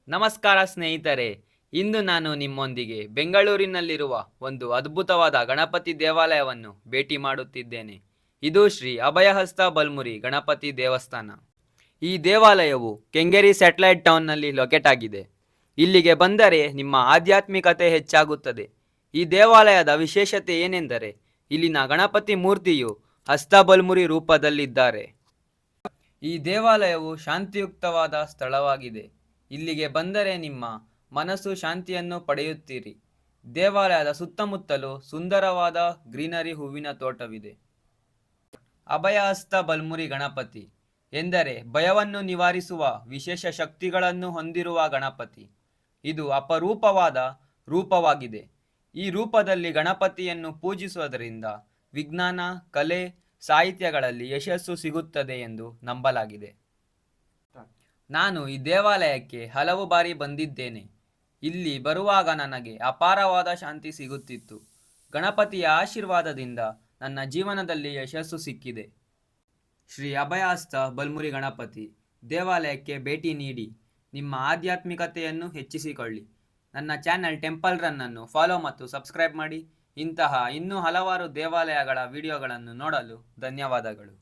ನಮಸ್ಕಾರ ಸ್ನೇಹಿತರೆ. ಇಂದು ನಾನು ನಿಮ್ಮೊಂದಿಗೆ ಬೆಂಗಳೂರಿನಲ್ಲಿರುವ ಒಂದು ಅದ್ಭುತವಾದ ಗಣಪತಿ ದೇವಾಲಯವನ್ನು ಭೇಟಿ ಮಾಡುತ್ತಿದ್ದೇನೆ. ಇದು ಶ್ರೀ ಅಭಯಹಸ್ತ ಬಲ್ಮುರಿ ಗಣಪತಿ ದೇವಸ್ಥಾನ. ಈ ದೇವಾಲಯವು ಕೆಂಗೇರಿ ಸ್ಯಾಟಲೈಟ್ ಟೌನ್ನಲ್ಲಿ ಲೊಕೇಟ್ ಆಗಿದೆ. ಇಲ್ಲಿಗೆ ಬಂದರೆ ನಿಮ್ಮ ಆಧ್ಯಾತ್ಮಿಕತೆ ಹೆಚ್ಚಾಗುತ್ತದೆ. ಈ ದೇವಾಲಯದ ವಿಶೇಷತೆ ಏನೆಂದರೆ ಇಲ್ಲಿನ ಗಣಪತಿ ಮೂರ್ತಿಯು ಹಸ್ತಬಲ್ಮುರಿ ರೂಪದಲ್ಲಿದ್ದಾರೆ. ಈ ದೇವಾಲಯವು ಶಾಂತಿಯುಕ್ತವಾದ ಸ್ಥಳವಾಗಿದೆ. ಇಲ್ಲಿಗೆ ಬಂದರೆ ನಿಮ್ಮ ಮನಸ್ಸು ಶಾಂತಿಯನ್ನು ಪಡೆಯುತ್ತೀರಿ. ದೇವಾಲಯದ ಸುತ್ತಮುತ್ತಲೂ ಸುಂದರವಾದ ಗ್ರೀನರಿ ಹೂವಿನ ತೋಟವಿದೆ. ಅಭಯಹಸ್ತ ಬಲ್ಮುರಿ ಗಣಪತಿ ಎಂದರೆ ಭಯವನ್ನು ನಿವಾರಿಸುವ ವಿಶೇಷ ಶಕ್ತಿಗಳನ್ನು ಹೊಂದಿರುವ ಗಣಪತಿ. ಇದು ಅಪರೂಪವಾದ ರೂಪವಾಗಿದೆ. ಈ ರೂಪದಲ್ಲಿ ಗಣಪತಿಯನ್ನು ಪೂಜಿಸುವುದರಿಂದ ವಿಜ್ಞಾನ, ಕಲೆ, ಸಾಹಿತ್ಯಗಳಲ್ಲಿ ಯಶಸ್ಸು ಸಿಗುತ್ತದೆ ಎಂದು ನಂಬಲಾಗಿದೆ. ನಾನು ಈ ದೇವಾಲಯಕ್ಕೆ ಹಲವು ಬಾರಿ ಬಂದಿದ್ದೇನೆ. ಇಲ್ಲಿ ಬರುವಾಗ ನನಗೆ ಅಪಾರವಾದ ಶಾಂತಿ ಸಿಗುತ್ತಿತ್ತು. ಗಣಪತಿಯ ಆಶೀರ್ವಾದದಿಂದ ನನ್ನ ಜೀವನದಲ್ಲಿ ಯಶಸ್ಸು ಸಿಕ್ಕಿದೆ. ಶ್ರೀ ಅಭಯಹಸ್ತ ಬಲ್ಮುರಿ ಗಣಪತಿ ದೇವಾಲಯಕ್ಕೆ ಭೇಟಿ ನೀಡಿ ನಿಮ್ಮ ಆಧ್ಯಾತ್ಮಿಕತೆಯನ್ನು ಹೆಚ್ಚಿಸಿಕೊಳ್ಳಿ. ನನ್ನ ಚಾನೆಲ್ ಟೆಂಪಲ್ ರನ್ನನ್ನು ಫಾಲೋ ಮತ್ತು ಸಬ್ಸ್ಕ್ರೈಬ್ ಮಾಡಿ. ಇಂತಹ ಇನ್ನೂ ಹಲವಾರು ದೇವಾಲಯಗಳ ವಿಡಿಯೋಗಳನ್ನು ನೋಡಲು ಧನ್ಯವಾದಗಳು.